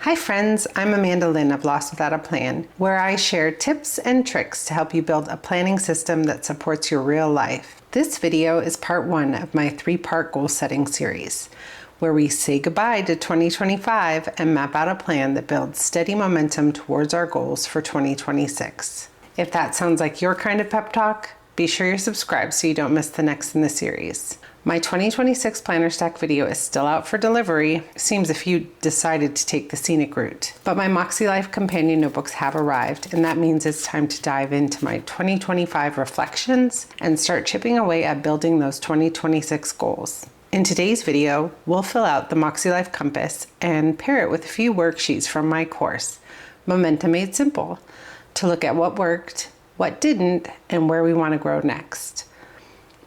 Hi friends, I'm Amanda Lynn of Lost Without a Plan, where I share tips and tricks to help you build a planning system that supports your real life. This video is part 1 of my 3-part goal setting series, where we say goodbye to 2025 and map out a plan that builds steady momentum towards our goals for 2026. If that sounds like your kind of pep talk, be sure you're subscribed so you don't miss the next in the series. My 2026 Planner Stack video is still out for delivery. Seems a few decided to take the scenic route. But my MakseLife Companion Notebooks have arrived, and that means it's time to dive into my 2025 reflections and start chipping away at building those 2026 goals. In today's video, we'll fill out the MäksēLife Compass and pair it with a few worksheets from my course, Momentum Made Simple, to look at what worked, what didn't, and where we want to grow next.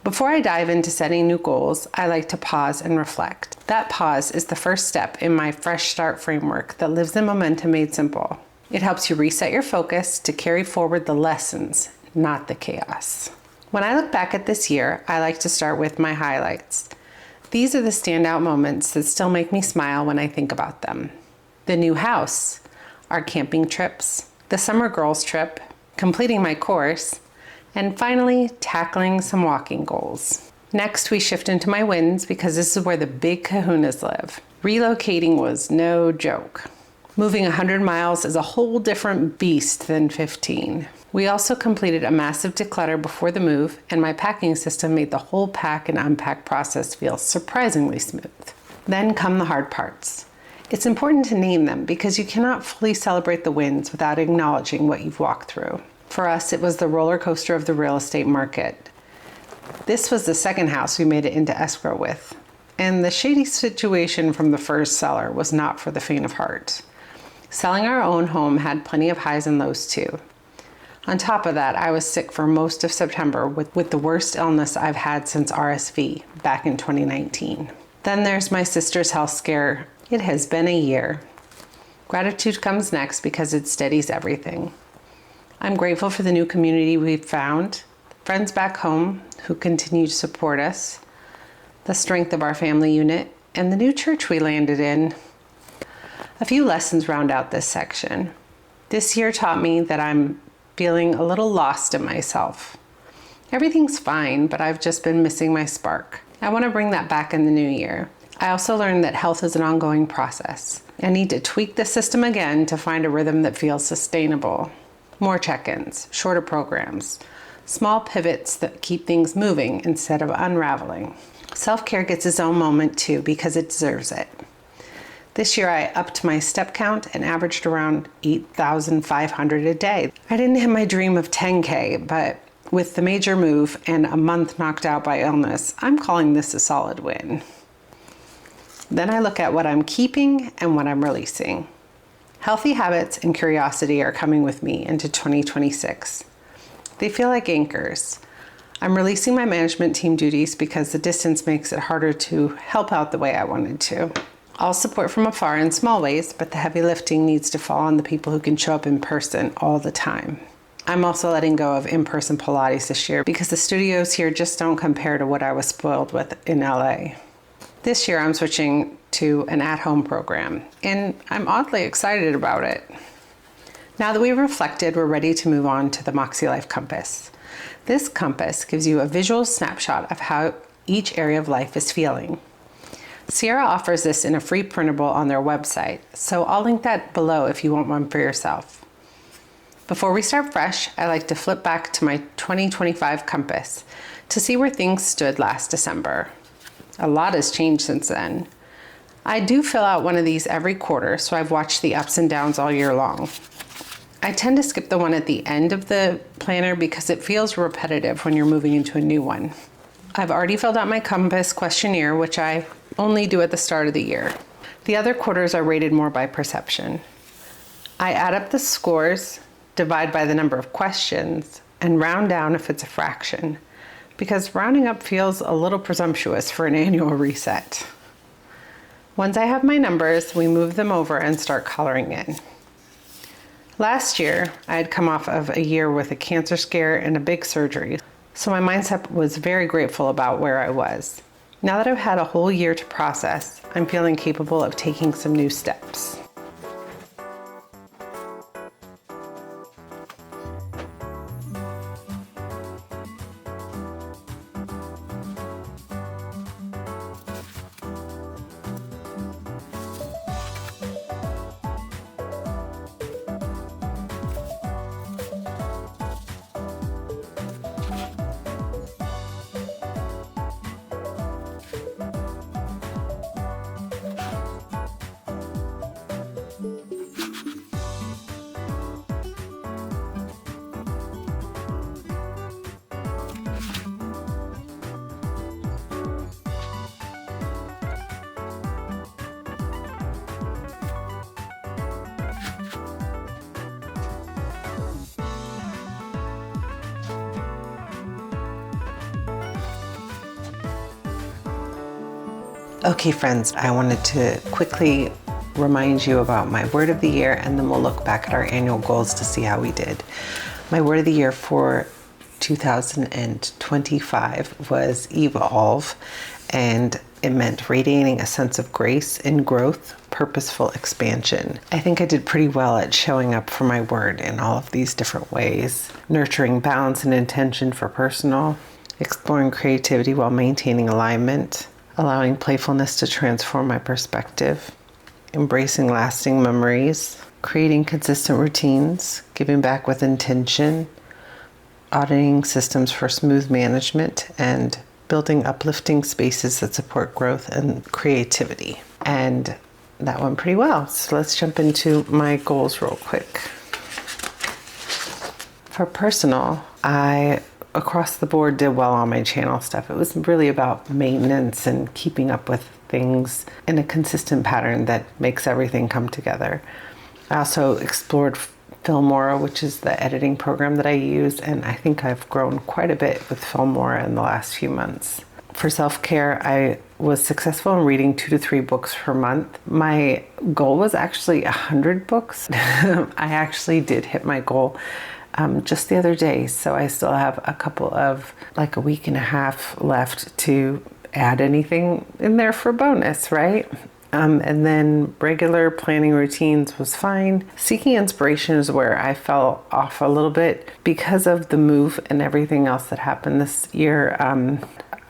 Before I dive into setting new goals, I like to pause and reflect. That pause is the first step in my Fresh Start framework that lives in Momentum Made Simple. It helps you reset your focus to carry forward the lessons, not the chaos. When I look back at this year, I like to start with my highlights. These are the standout moments that still make me smile when I think about them. The new house, our camping trips, the summer girls trip, completing my course, and finally, tackling some walking goals. Next, we shift into my wins because this is where the big kahunas live. Relocating was no joke. Moving 100 miles is a whole different beast than 15. We also completed a massive declutter before the move, and my packing system made the whole pack and unpack process feel surprisingly smooth. Then come the hard parts. It's important to name them because you cannot fully celebrate the wins without acknowledging what you've walked through. For us, it was the roller coaster of the real estate market. This was the second house we made it into escrow with, and the shady situation from the first seller was not for the faint of heart. Selling our own home had plenty of highs and lows too. On top of that, I was sick for most of September with the worst illness I've had since RSV back in 2019. Then there's my sister's health scare. It has been a year. Gratitude comes next because it steadies everything. I'm grateful for the new community we've found, friends back home who continue to support us, the strength of our family unit, and the new church we landed in. A few lessons round out this section. This year taught me that I'm feeling a little lost in myself. Everything's fine, but I've just been missing my spark. I want to bring that back in the new year. I also learned that health is an ongoing process. I need to tweak the system again to find a rhythm that feels sustainable. More check-ins, shorter programs, small pivots that keep things moving instead of unraveling. Self-care gets its own moment too because it deserves it. This year I upped my step count and averaged around 8,500 a day. I didn't hit my dream of 10K, but with the major move and a month knocked out by illness, I'm calling this a solid win. Then I look at what I'm keeping and what I'm releasing. Healthy habits and curiosity are coming with me into 2026. They feel like anchors. I'm releasing my management team duties because the distance makes it harder to help out the way I wanted to. I'll support from afar in small ways, but the heavy lifting needs to fall on the people who can show up in person all the time. I'm also letting go of in-person Pilates this year because the studios here just don't compare to what I was spoiled with in LA. This year I'm switching to an at-home program, and I'm oddly excited about it. Now that we've reflected, we're ready to move on to the MakseLife Compass. This compass gives you a visual snapshot of how each area of life is feeling. Sierra offers this in a free printable on their website, so I'll link that below if you want one for yourself. Before we start fresh, I like to flip back to my 2025 compass to see where things stood last December. A lot has changed since then. I do fill out one of these every quarter, so I've watched the ups and downs all year long. I tend to skip the one at the end of the planner because it feels repetitive when you're moving into a new one. I've already filled out my compass questionnaire, which I only do at the start of the year. The other quarters are rated more by perception. I add up the scores, divide by the number of questions, and round down if it's a fraction, because rounding up feels a little presumptuous for an annual reset. Once I have my numbers, we move them over and start coloring in. Last year, I had come off of a year with a cancer scare and a big surgery, so my mindset was very grateful about where I was. Now that I've had a whole year to process, I'm feeling capable of taking some new steps. Okay, friends, I wanted to quickly remind you about my word of the year, and then we'll look back at our annual goals to see how we did. My word of the year for 2025 was evolve, and it meant radiating a sense of grace and growth, purposeful expansion. I think I did pretty well at showing up for my word in all of these different ways. Nurturing balance and intention for personal, exploring creativity while maintaining alignment, allowing playfulness to transform my perspective, embracing lasting memories, creating consistent routines, giving back with intention, auditing systems for smooth management, and building uplifting spaces that support growth and creativity. And that went pretty well. So let's jump into my goals real quick. For personal, I across the board did well on my channel stuff. It was really about maintenance and keeping up with things in a consistent pattern that makes everything come together. I also explored Filmora, which is the editing program that I use, and I think I've grown quite a bit with Filmora in the last few months. For self-care, I was successful in reading 2 to 3 books per month. My goal was actually 100 books. I actually did hit my goal just the other day, so I still have a couple of, like a week and a half left to add anything in there for bonus, right? And then regular planning routines was fine. Seeking inspiration is where I fell off a little bit because of the move and everything else that happened this year.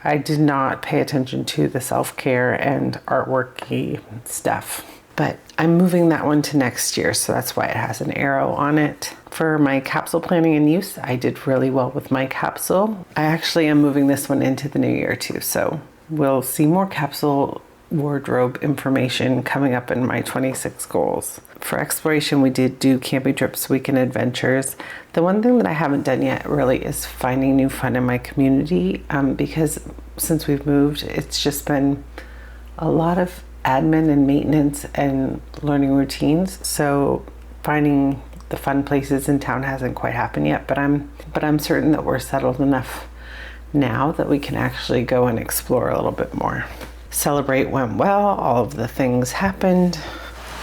I did not pay attention to the self-care and artworky stuff, but I'm moving that one to next year, so that's why it has an arrow on it. For my capsule planning and use, I did really well with my capsule. I actually am moving this one into the new year too, so we'll see more capsule wardrobe information coming up in my 26 goals. For exploration, we did do camping trips, weekend adventures. The one thing that I haven't done yet really is finding new fun in my community, because since we've moved, it's just been a lot of admin and maintenance and learning routines. So finding the fun places in town hasn't quite happened yet, but I'm certain that we're settled enough now that we can actually go and explore a little bit more. Celebrate went well. All of the things happened.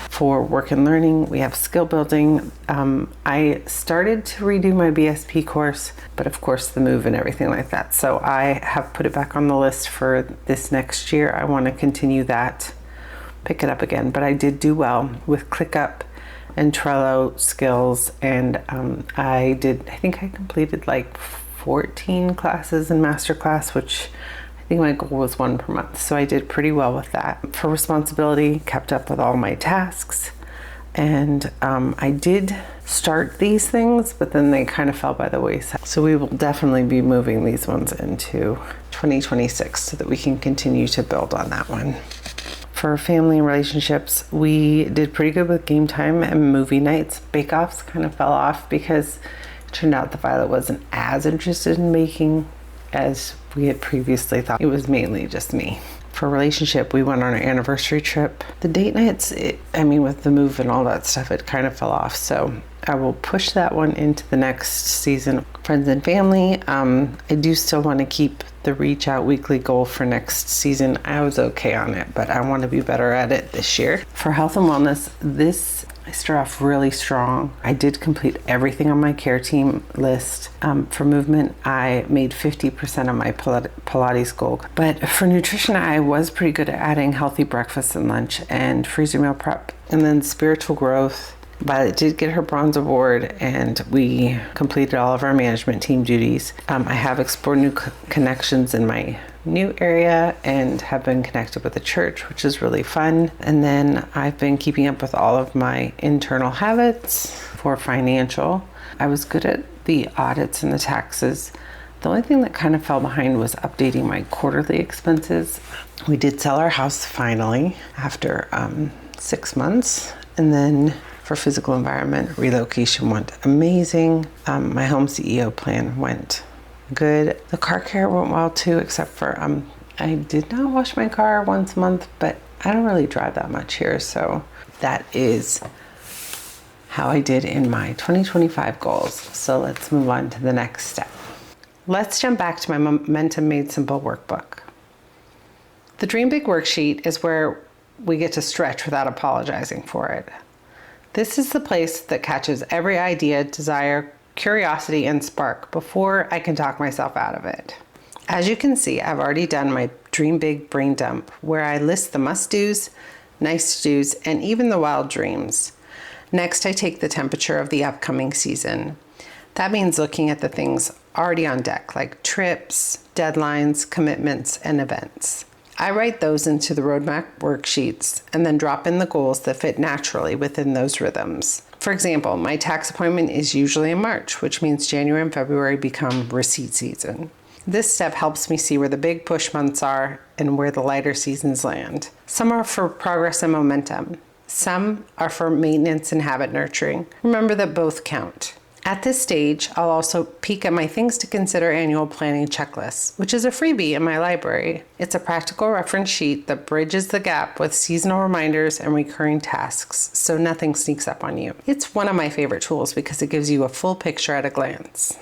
For work and learning, we have skill building. I started to redo my BSP course, but of course the move and everything like that. So I have put it back on the list for this next year. I want to continue that, pick it up again. But I did do well with ClickUp and Trello skills. And I think I completed like 14 classes in masterclass, which I think my goal was 1 per month, so I did pretty well with that. For responsibility, kept up with all my tasks, and I did start these things, but then they kind of fell by the wayside. So we will definitely be moving these ones into 2026 so that we can continue to build on that one. For family and relationships, we did pretty good with game time and movie nights. Bake-offs kind of fell off because it turned out that Violet wasn't as interested in baking as we had previously thought. It was mainly just me. For relationship, we went on our anniversary trip. The date nights, with the move and all that stuff, it kind of fell off. So I will push that one into the next season. Friends and family, I do still want to keep the reach out weekly goal for next season. I was okay on it, but I want to be better at it this year. For health and wellness, I start off really strong. I did complete everything on my care team list. For movement, I made 50% of my Pilates goal. But for nutrition, I was pretty good at adding healthy breakfast and lunch and freezer meal prep. And then spiritual growth, Violet did get her bronze award, and we completed all of our management team duties. I have explored new connections in my new area and have been connected with the church, which is really fun. And then I've been keeping up with all of my internal habits for financial. I was good at the audits and the taxes. The only thing that kind of fell behind was updating my quarterly expenses. We did sell our house finally after 6 months. And then for physical environment, relocation went amazing. My home CEO plan went good. The car care went well too, except for I did not wash my car once a month, but I don't really drive that much here. So that is how I did in my 2025 goals. So let's move on to the next step. Let's jump back to my Momentum Made Simple workbook. The Dream Big worksheet is where we get to stretch without apologizing for it. This is the place that catches every idea, desire, curiosity, and spark before I can talk myself out of it. As you can see, I've already done my Dream Big brain dump, where I list the must-dos, nice-to-dos, and even the wild dreams. Next, I take the temperature of the upcoming season. That means looking at the things already on deck, like trips, deadlines, commitments, and events. I write those into the roadmap worksheets and then drop in the goals that fit naturally within those rhythms. For example, my tax appointment is usually in March, which means January and February become receipt season. This step helps me see where the big push months are and where the lighter seasons land. Some are for progress and momentum. Some are for maintenance and habit nurturing. Remember that both count. At this stage, I'll also peek at my Things to Consider annual planning checklist, which is a freebie in my library. It's a practical reference sheet that bridges the gap with seasonal reminders and recurring tasks, so nothing sneaks up on you. It's one of my favorite tools because it gives you a full picture at a glance.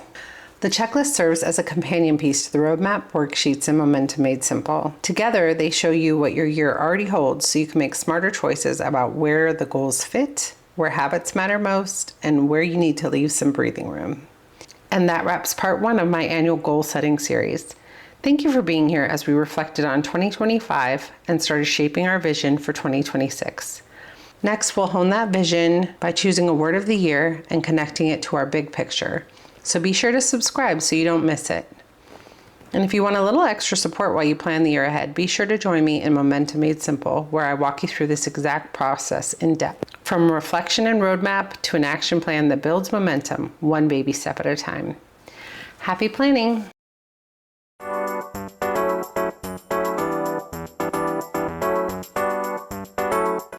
The checklist serves as a companion piece to the roadmap, worksheets, and Momentum Made Simple. Together, they show you what your year already holds so you can make smarter choices about where the goals fit, where habits matter most, and where you need to leave some breathing room. And that wraps part 1 of my annual goal setting series. Thank you for being here as we reflected on 2025 and started shaping our vision for 2026. Next, we'll hone that vision by choosing a word of the year and connecting it to our big picture. So be sure to subscribe so you don't miss it. And if you want a little extra support while you plan the year ahead, be sure to join me in Momentum Made Simple, where I walk you through this exact process in depth. From reflection and roadmap to an action plan that builds momentum, one baby step at a time. Happy planning!